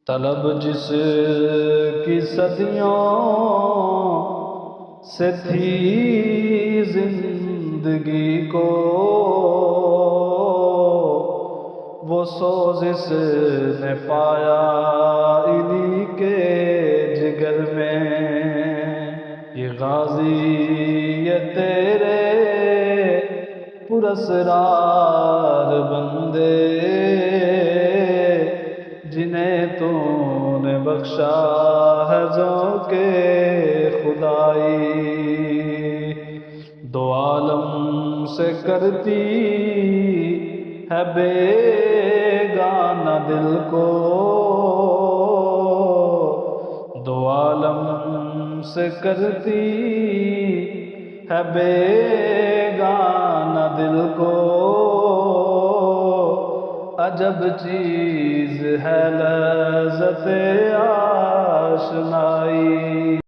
طلب جس کی صدیوں سے تھی زندگی کو، وہ سوز اس نے پایا انہی کے جگر میں۔ یہ غازی یہ تیرے پراسرار بندے، جنہیں تو نے بخشا ہے ذوق خدائی۔ دو عالم سے کرتی ہے بیگانہ دل کو، دو عالم سے کرتی ہے بیگانہ دل کو، عجب چیز ہے لذت آشنائی۔